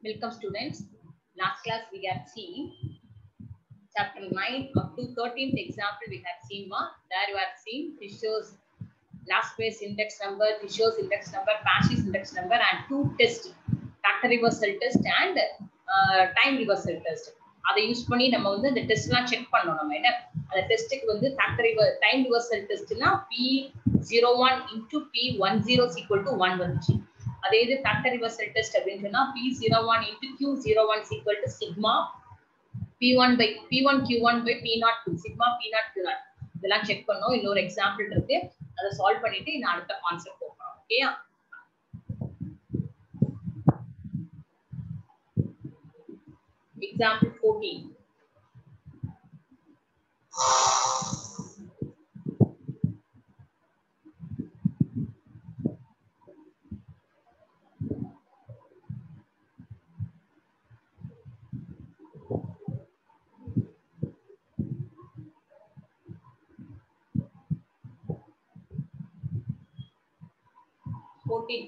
Welcome students. Last class we have seen chapter 9 up to 13th example we have seen one. There you have seen Fisher's last phase index number, Fisher's index number, Pasch's index number and two tests, factor reversal test and time reversal test. அதை use பண்ணி நம்ம வந்து இந்த டெஸ்ட்லாம் check பண்ணோம். நம்ம என்ன அந்த டெஸ்ட்டுக்கு வந்து டைம் ரிவர்சல் டெஸ்ட்னா P01 into P10 is equal to 1 வந்துச்சு. அதே இது ஃபேக்டர் ரிவர்சல் டெஸ்ட் அப்படின்னு சொன்னா P01 into Q01 is equal to sigma P1 Q1 by P02 sigma P0 Q0 இதெல்லாம் செக் பண்ணோம். இன்னொரு எக்ஸாம்பிள் இருக்கு, அதை சால்வ் பண்ணிட்டு இந்த அடுத்த கான்செப்ட் போறோம். ஓகேயா? Example 14.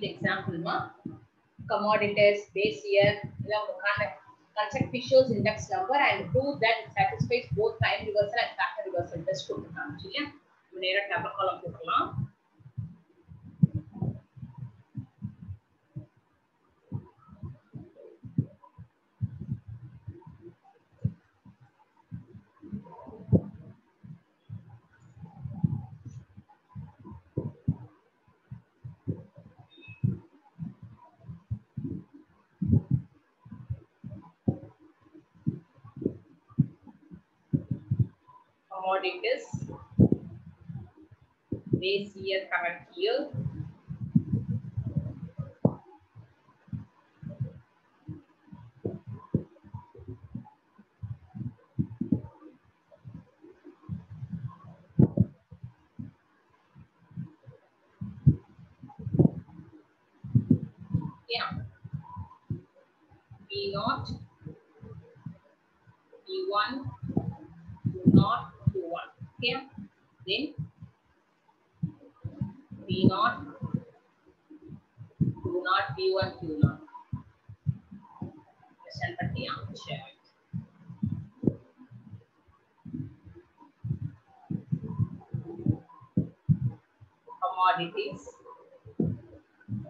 Example ma commodities base year construct Fisher's index number and prove that it satisfies both time reversal and factor reversal test கொடுத்துட்டாங்க. சரியா? நேரா டேபிள் காலம் போடலாம். Commodities base year current year P0 P1 Q0 Q1. Okay, then P0 Q0 P1 Q0 question partiya share commodities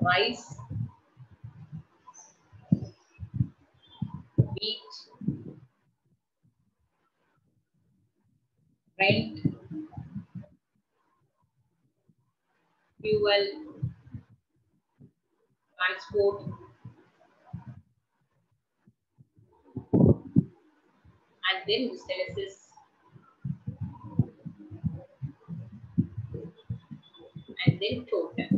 rice, wheat, rent, fuel, transport, and then miscellaneous, and then total.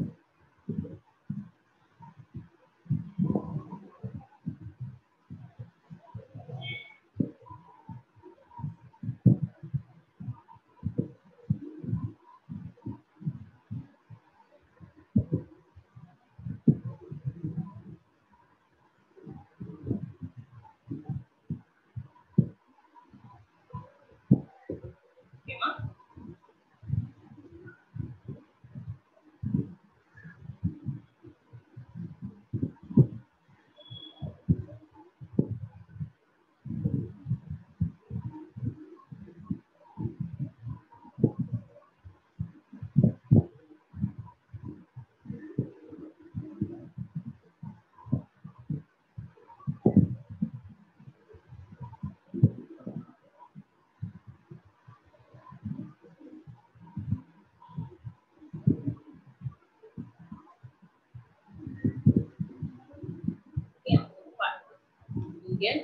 Again,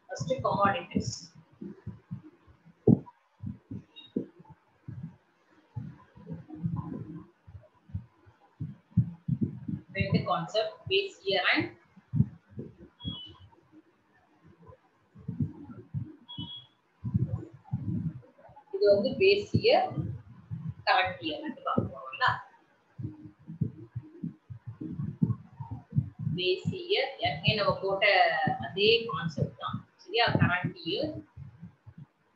first commodities. Then the concept base year and இது வந்து base year current year ன்னு பார்ப்போம்ல. base year ஏற்கனவே நம்ம போட்ட அதே concept தான். சரியா? current year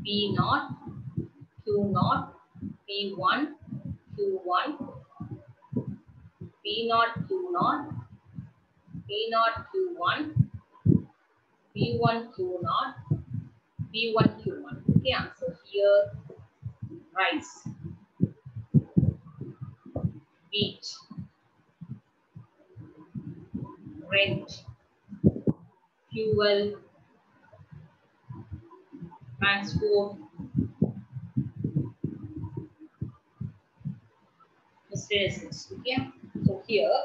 P0 Q0 P1 Q1, P naught Q0, P naught Q1, P1 Q0, P1 Q1. Okay, so here rice, wheat, rent, fuel, transport, miscellaneous. Okay, so here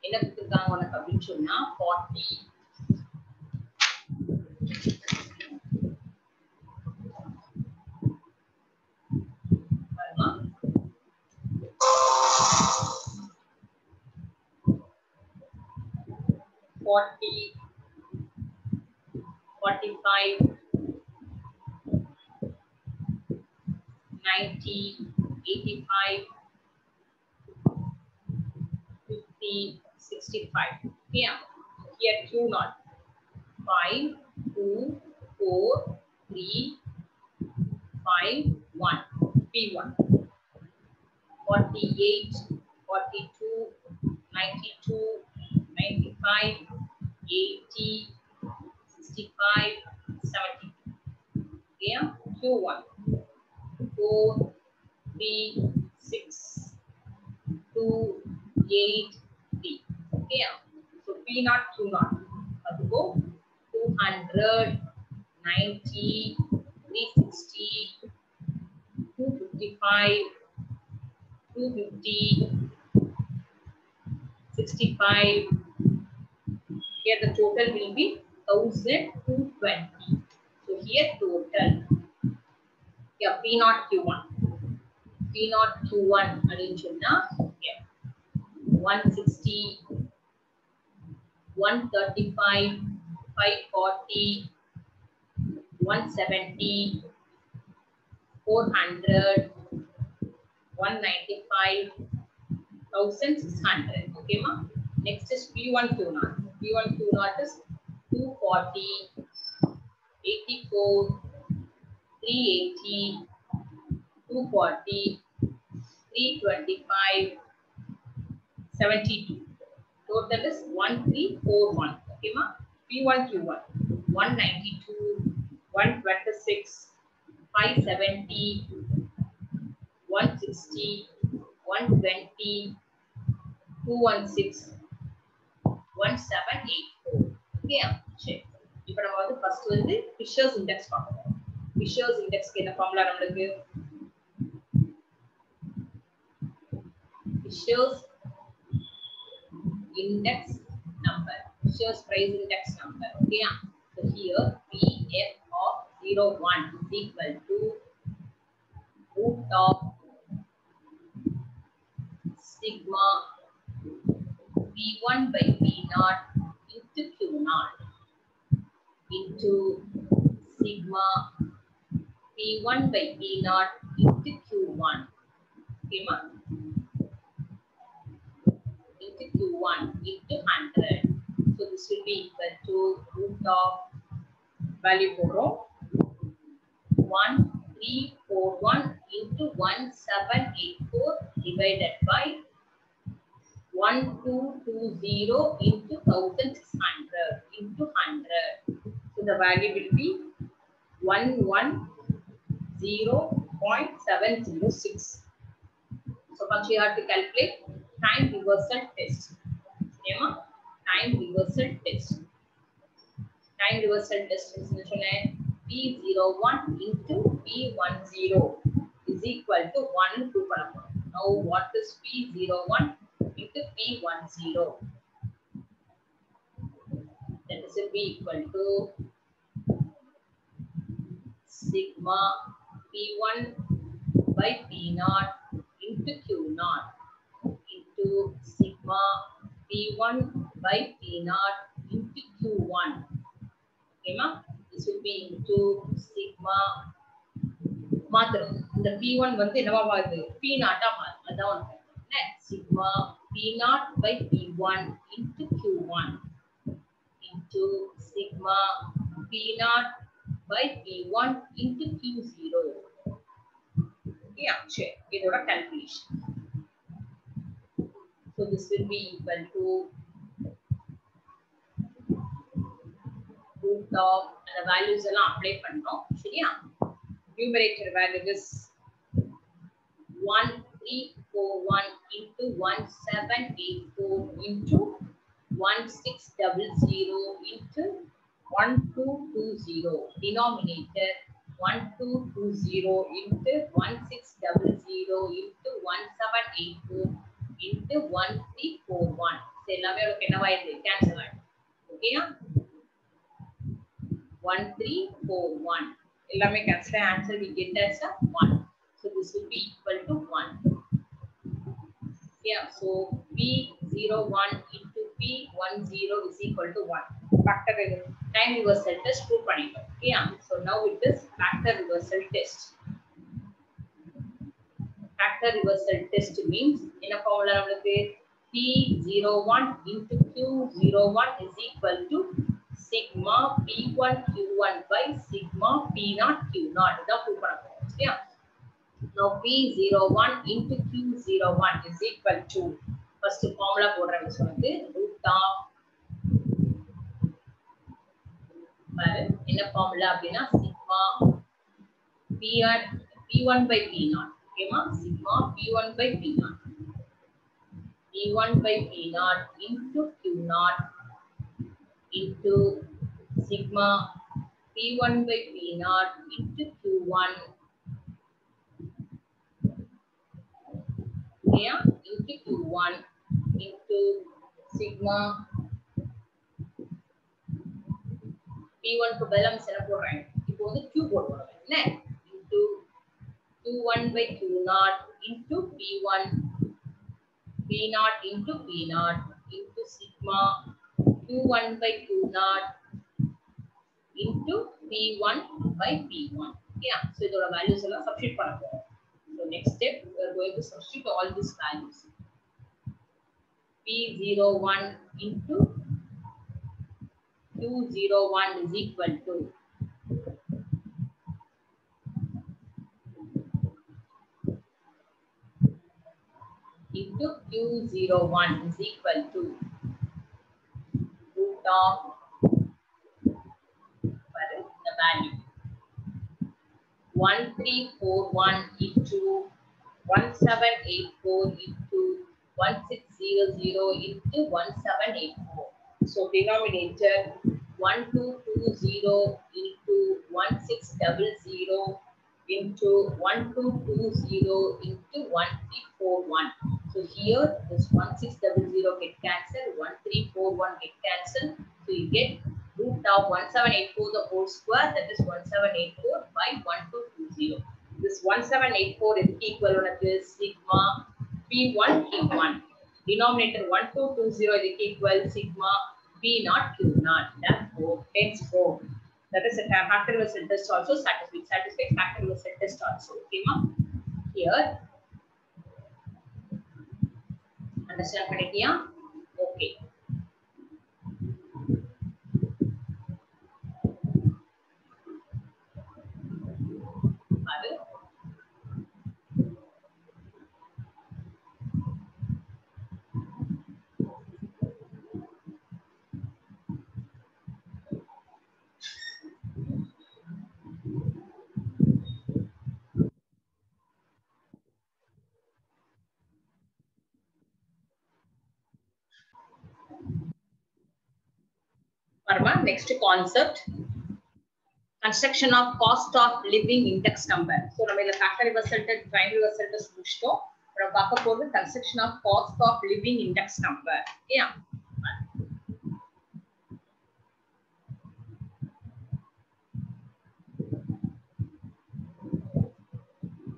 என்ன கொடுத்திருக்காங்க உனக்கு அப்படின்னு சொன்னா 40 40, 45, 90, 85, 50, 65. Yeah. Here Q0. 5, 2, 4, 3, 5, 1. P1. 48, 42, 92, 95, 80, 65, 70. Yeah. Q1. 4, 3, 6, 2, 8, 3. Okay. So P naught, Q naught. Let's go. 200, 90, 360, 255, 250, 65. Here the total will be 1220. So here total. Yeah, P naught Q1. P naught Q1 arrangement now. Yeah. 160, 135, 540, 170, 400, 195, 1600. Okay, ma? Next is P1 Q0. P1 Q0 is 240, 84, 380, 240, 325, 72. Total is 1341. Okay, ma? P1 Q1 192, 126, 570, 160, 120, 216, 1784. Okay, check. இப்போ நம்ம வந்து first வந்து Fisher's index பார்ப்போம். Fisher's இண்டெக்ஸ்க்கு என்ன formula நமக்கு? Fisher's index number, Fisher's price index number. Okay, so here Pf of 01 is equal to root of sigma P1 by P0 into Q0 into sigma P1 by P0 into Q1. Okay, ma? Q1 into 100. So this will be equal to root of value for 1341 into 1784 divided by 1220 into 1600 into 100. So the value will be 110.706. So first you have to calculate time reversal test. Yeah, time reversal test. Time reversal test is P01 into P10 is equal to 1 and 2. Now what is P01 into P10? That is be equal to sigma P1 by P0 into Q0 into sigma P1 by P0 into Q1. Okay, ma? This will be into sigma. The P1 வந்து என்னவா மாறுது? P0 ஆ மாறுது. அதான் sigma P0 by P1 into Q1 into sigma P0 by P1 into Q0. Yeah, check. இதோட calculation. So this will be equal to root of the values எல்லாம் apply பண்ணோம் சரியா numerator value is 1341 into 1784 into 1600 into 1220 denominator 1220 into 1600 into 1784 into 1341 so எல்லாமே உங்களுக்கு என்னவா இருக்கு cancel ஆயிடும் ஓகேயா 1341 எல்லாமே cancel answer we get as a 1 so this will be equal to 1 yeah so p01 into p10 is equal to 1 factor time reversal test prove பண்ணிட்டோம் yeah so now it is factor reversal test means என்ன formula நமக்கு p01 into q01 is equal to sigma p1 q1 by sigma p0 q0 இத prove பண்ண போறோம் சரியா now p01 into q01 is equal to first formula போடுறேன்னு சொன்னது root of பாரு என்ன ஃபார்முலா அப்படினா sigma p1 by p0 ஓகேமா sigma p1 by p0 into q0 into sigma p1 by p0 into q1 yeah into q1 into sigma p1 க்கு balance என்ன போடுறேன் இப்போ வந்து q போடுறோம் என்ன into q1 by q0 into p1 p0 into p0 into sigma q1 by q0 into p1 by p1 yeah so இதோட values எல்லாம் substitute பண்ண போறோம் so next step we are going to substitute all these values p01 into q01 is equal to into q01 is equal to root of the value 1341 into 1784 into 1600 into 1784 so denominator 1220 into 1600 into 1220 into 1341 so here this 1600 get cancelled 1341 get cancelled so you get root of 1784 the whole square that is 1784 by 1220 this 1784 is equal to sigma p1 q1 denominator 1220 is equal sigma p0 q0 therefore henceforth that is a factor reversal test also satisfies factor reversal test also okay ma here understand பண்ணிட்டியா okay அது next concept construction of cost of living index number so நம்ம இந்த factor reversal test primary reversal test முடிச்சிட்டோம் நம்ம பார்க்க போறது construction of cost of living index number yeah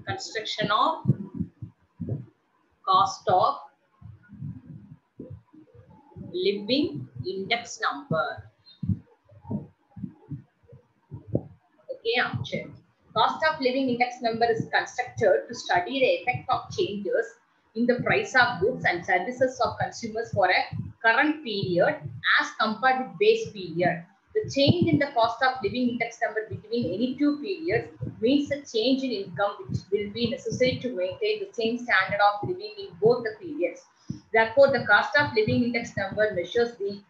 construction of cost of living index number yeah sure. Cost of living index number is constructed to study the effect of changes in the price of goods and services of consumers for a current period as compared with base period. The change in the cost of living index number between any two periods means a change in income which will be necessary to maintain the same standard of living in both the periods. Therefore, the cost of living index number measures the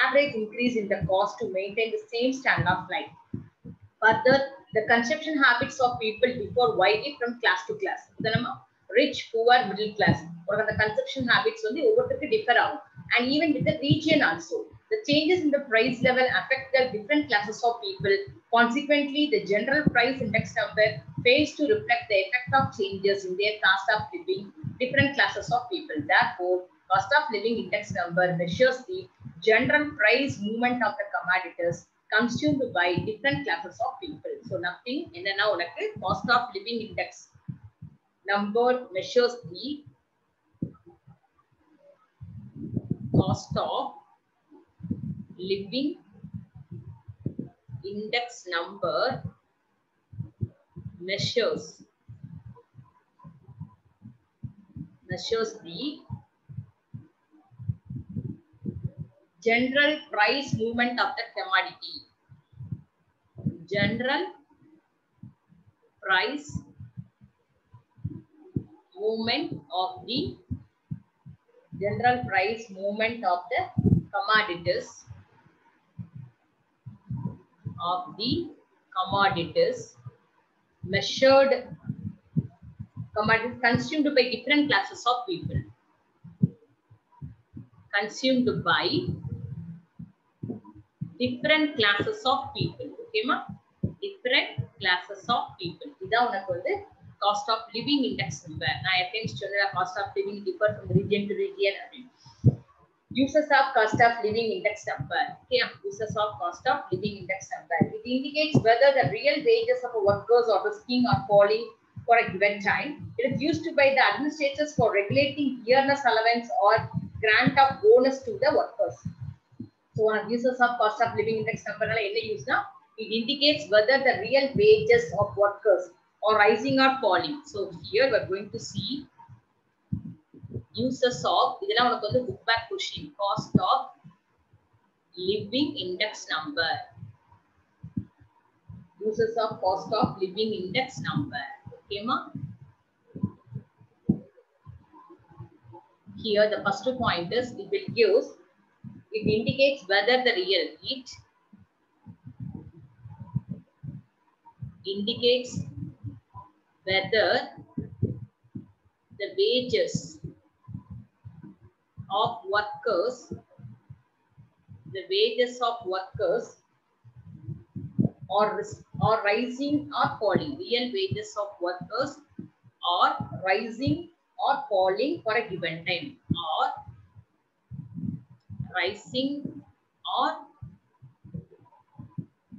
average increase in the cost to maintain the same standard of life. Further, the consumption habits of people differ widely from class to class. Rich, poor, middle class. Or the consumption habits only differ out. And even with the region also. The changes in the price level affect the different classes of people. Consequently, the general price index number fails to reflect the effect of changes in their cost of living different classes of people. Therefore, cost of living index number measures the general price movement of the commodities consumed by different classes of people. So nothing in now cost of living index number measures the cost of living index number measures the general price movement of the commodity. General price movement of the commodities measured commodities consumed by different classes of people. Consumed by different classes of people. Okay, ma? Different classes of people. This cost of living index number. I think cost of living differ from region to region. Uses of cost of living index number. Okay, uses of cost of living index number. It indicates whether the real wages of workers are rising or falling for a given time. It is used by the administrators for regulating yearness allowance or grant of bonus to the workers. So one of uses of cost of living index number it indicates whether the real wages of workers are rising or falling. So here we are going to see uses of book back question, cost of living index number. Uses of cost of living index number. Okay, ma? Here the first point is it indicates whether the real indicates whether the wages of workers are rising or falling. Real wages of workers are rising or falling for a given time, or rising or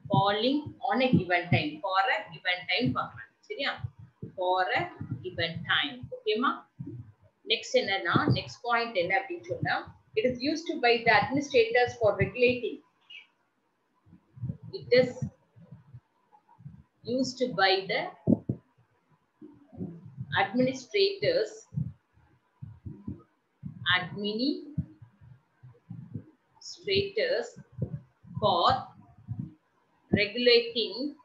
falling on a given time, for a given time. For a given time. Okay, ma? Next point it is used by the administrators for regulating. It is used by the administrators for regulating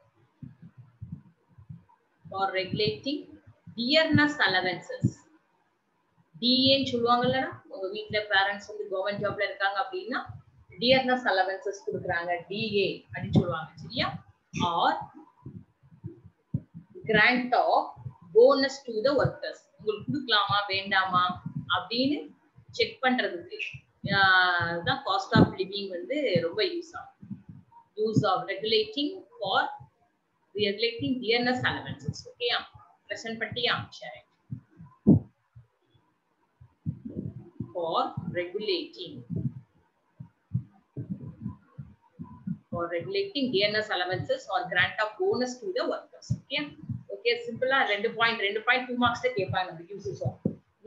dearness allowances. DA சொல்லுவாங்கல்ல உங்க வீட்ல parents வந்து government ஜாப்ல இருக்காங்க அப்படினா dearness allowances கொடுக்கறாங்க DA அப்படி சொல்வாங்க சரியா or grant of bonus to the workers உங்களுக்கு கொடுக்கலாமா வேண்டாமா அப்படினு செக் பண்றதுக்கு தான் cost of living வந்து ரொம்ப use of regulating dearness allowances. Okay, present pattiya share for regulating dearness allowances or grant of bonus to the workers. Okay, simple ah 2 point 2 marks la kepanga the uses of.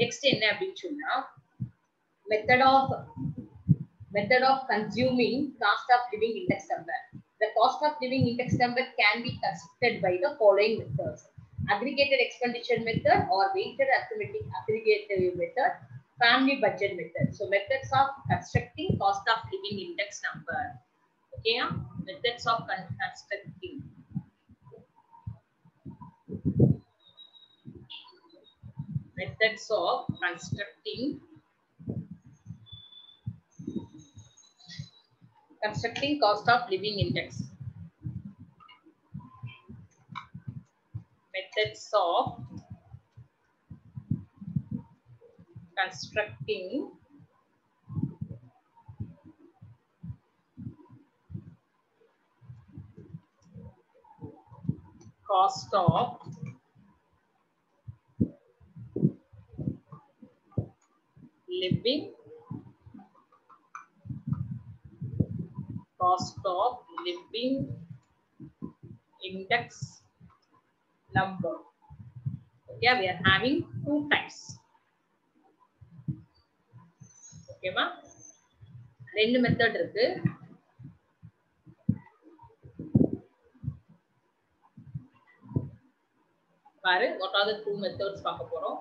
Next enna appdi sonna method of consuming cost of living index number. The cost of living index number can be constructed by the following methods: aggregated expenditure method or weighted arithmetic aggregative method, family budget method. So methods of constructing cost of living index number. Okay, methods of constructing Constructing cost of living index. Methods of constructing cost of living index number. Okay, we are having two types. Okay, ma? ரெண்டு method இருக்கு. பாரு, what are the two methods பார்க்க போறோம்.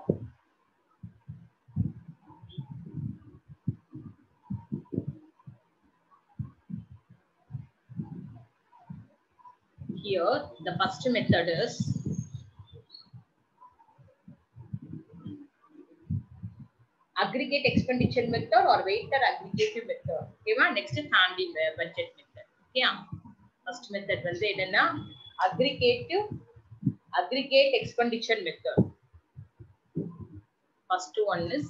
Here, the first method is aggregate expenditure method or weighted aggregative method. Okay, ma? Next, family budget method. Okay, first method வந்து என்னன்னா aggregate expenditure method. First one is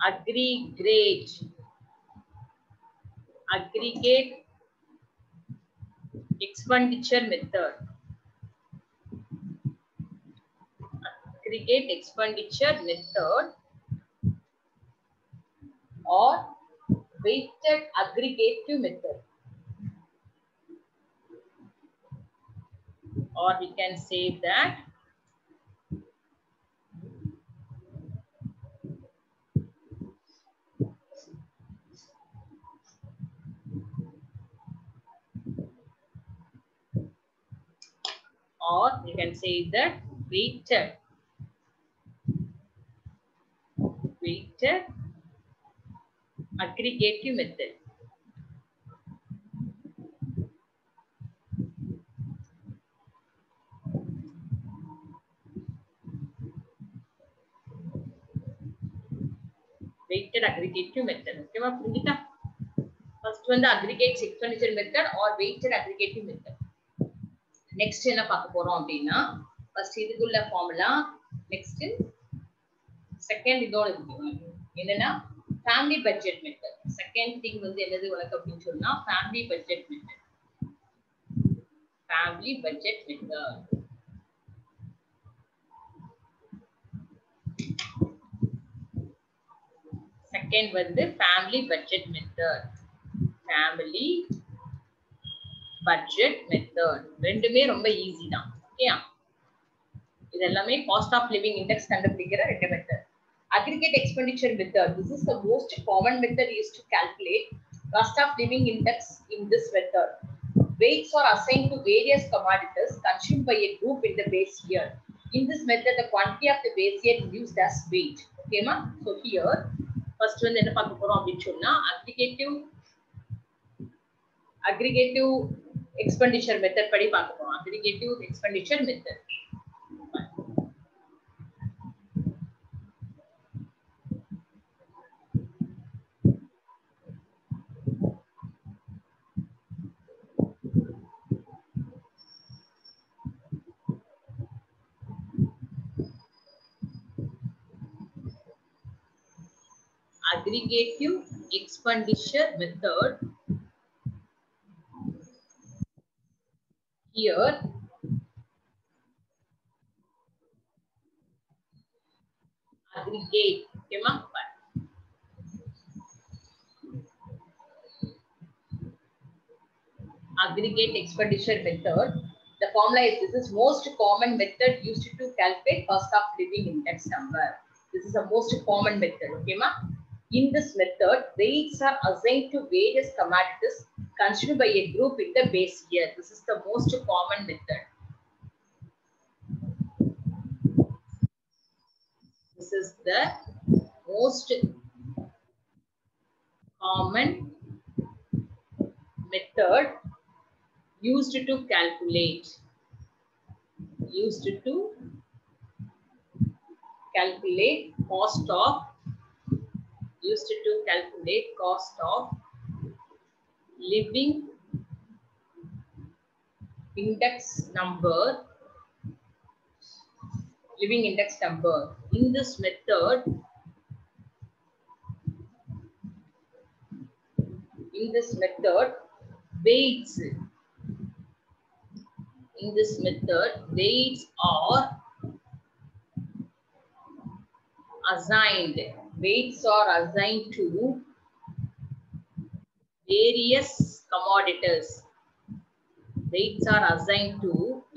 aggregate expenditure method. Aggregate expenditure method or weighted aggregative method, or we can say that weighted aggregative method. Weighted aggregative method. Okay, ma? Purigita? First one the aggregate expenditure method or weighted aggregative method. Next என்ன பார்க்க போறோம் அப்படின்னா first இதுக்குள்ள formula, next second இதோட இருக்கு என்னன்னா family budget method. Second thing வந்து என்னது உனக்கு அப்படின்னு சொன்னா family budget method. Second வந்து family budget method. ரெண்டுமே ரொம்ப ஈஸி தான். ஓகே, இது எல்லாமே காஸ்ட் ஆஃப் லிவிங் இண்டெக்ஸ் கண்டுபிடிக்கிற ரெண்டு method. Aggregate expenditure method. This is the most common method used to calculate cost of living index. In this method, weights are assigned to various commodities consumed by a group in the base year. In this method, the quantity of the base year is used as weight. Okay, ma? So here, first one என்ன பார்க்க போறோம் அப்படின்னு சொன்னா aggregative expenditure method படி பார்க்க போறோம். Aggregative expenditure method. Aggregative expenditure method. Here, aggregate. Okay, ma? Aggregate expenditure method. The formula is this is most common method used to calculate cost of living index number. This is the most common method. Okay, ma? In this method, weights are assigned to various commodities consumed by a group in the base year. This is the most common method. This is the most common method used to calculate cost of used to calculate cost of living index number. Living index number. In this method, weights. In this method, weights are assigned. Weights are assigned to various commodities. Weights are assigned to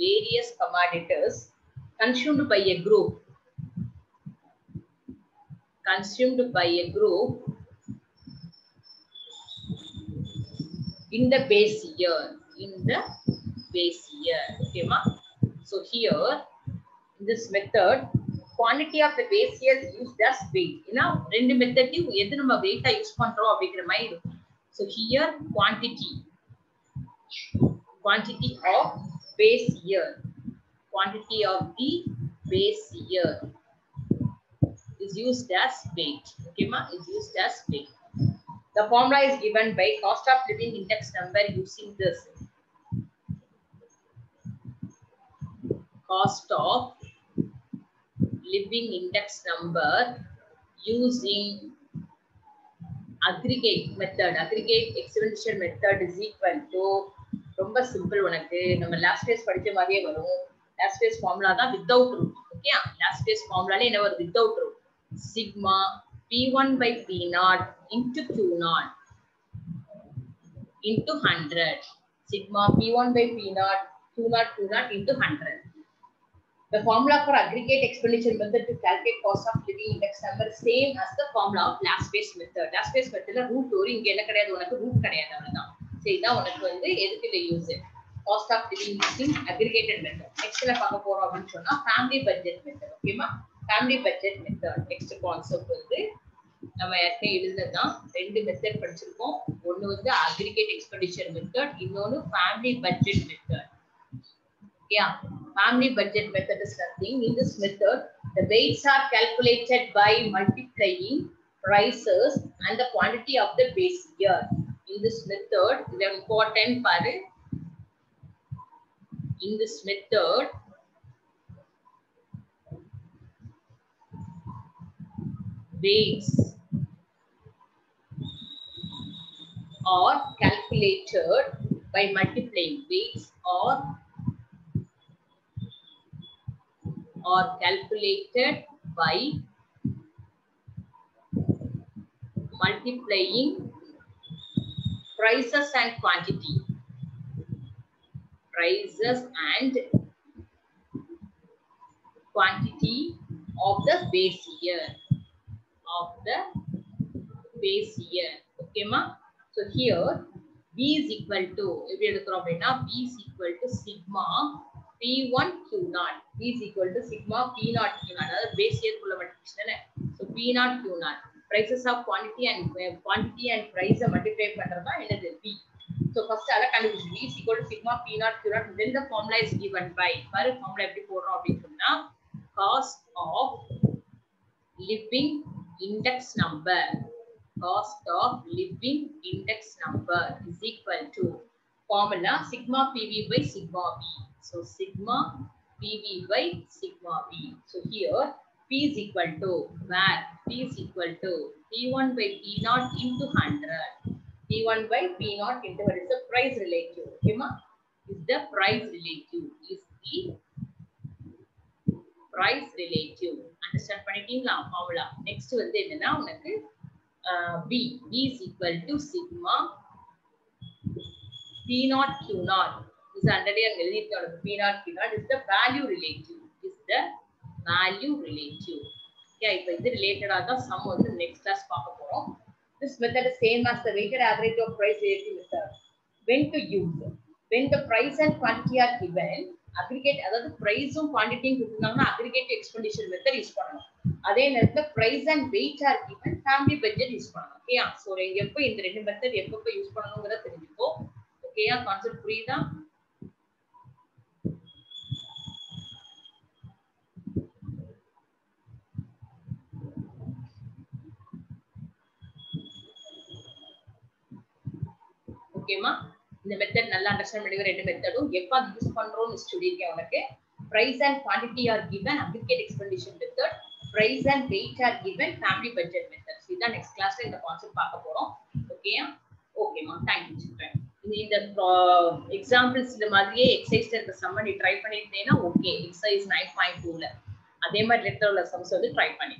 various commodities consumed by a group. Consumed by a group in the base year. In the base year. Okay, ma? So here, in this method, quantity of the base year is used as weight. You know, ரெண்டு மெத்தட்லயும் எது நம்ம வெயிட்டா use பண்றோம் அப்படிங்கிற மாதிரி இருக்கும். So here, quantity of base year. Quantity of the base year is used as weight. Okay, ma? Is used as weight. The formula is given by cost of living index number using this. Cost of living index number using aggregate method. Aggregate exponential method is equal to, ரொம்ப simple உனக்கு, நம்ம Laspeyres படிச்ச மாதிரியே வரும். Laspeyres formula தான் without root. Okay, Laspeyres ஃபார்முலால என்ன வரும்? Without root. Sigma P1 by P0 into Q0 into 100. Sigma P1 by P0 Q0 into 100. The formula for aggregate exponential method to calculate cost of living index number is same as the formula of last base method. Last base method la root ஒரு இங்க என்ன கிடையாது, உனக்கு root கிடையாது, அவ்வளவுதான். சரி, இதான் உனக்கு வந்து எதுக்கு இத use? cost of living using aggregated method. Next என்ன பார்க்க போறோம் அப்படினு சொன்னா family budget method. ஓகேமா? family budget method. Next concept வந்து நம்ம ஏற்கனவே எழுதுனதுதான். ரெண்டு மெத்தட் படிச்சிருக்கோம். ஒன்னு வந்து aggregate expenditure method, இன்னொன்னு family budget method. Yeah, family budget method is nothing. In this method, the weights are calculated by multiplying prices and the quantity of the base year. In this method, the important part, in this method, weights are calculated by multiplying. Weights are calculated by multiplying prices and quantity. Prices and quantity of the base year. Okay, ma? So here B is equal to, if you look at B is equal to sigma P1 Q0. B is equal to sigma P0 Q0. That is base year kulla multiplication. So P0 Q0. Prices of quantity and price multiply பண்றதா என்னது B. So first அத கண்டுபிடிச்சு B is equal to sigma P0 Q0. Then the formula is given by, பாரு formula எப்படி போடுறோம் அப்படினு சொன்னா cost of living index number. Cost of living index number is equal to formula sigma PV by sigma B. So sigma PV by sigma B. So here P is equal to, where P is equal to P1 by P0 into 100. P1 by P0 into what is the price relative. Okay, ma? Is the price relative. Is the price relative. Understand பண்ணிட்டீங்களா formula? Next வந்து என்னன்னா உனக்கு B is equal to sigma P0 Q0. Is already அங்க எழுதிட்டோம். P0 Q0 is the value relative. Is the value relative. Okay, இப்போ இது ரிலேட்டடா தான் sum வந்து next class பார்க்க போறோம். This method is same as the weighted average of price relative method. When to use? When the price and quantity are given, aggregate, அதாவது price-உம் quantity-யும் கொடுத்தாங்கன்னா aggregate expenditure method use பண்ணணும். அதே நேரத்துல price and weight are given, family budget use பண்ணணும். ஓகேயா? So எப்ப இந்த ரெண்டு மெத்தட் எப்ப யூஸ் பண்ணணும்ங்கறத தெரிஞ்சுக்கோ. ஓகேயா? கான்செப்ட் புரியுதா? ஓகேமா இந்த மெத்தட் நல்லா அண்டர்ஸ்டாண்ட் பண்ணிக்க ரெண்டு மெத்தடும் எப்ப அது யூஸ் பண்றோம்னு சொல்லியிருக்கேன் உனக்கு price and quantity are given aggregate expenditure method price and weight are given family budget method இதான் next classல இந்த கான்செப்ட் பார்க்க போறோம் ஓகேயா ஓகேமா thank you children இந்த எக்ஸாம்பிள்ஸ் இந்த மாதிரியே எக்ஸசைஸ்ல இருக்க சம்ம நீ ட்ரை பண்ணிட்டேனா ஓகே எக்ஸசைஸ் 9.2ல அதே மாதிரி லெட்டர் உள்ள சம்ஸ் வந்து ட்ரை பண்ணி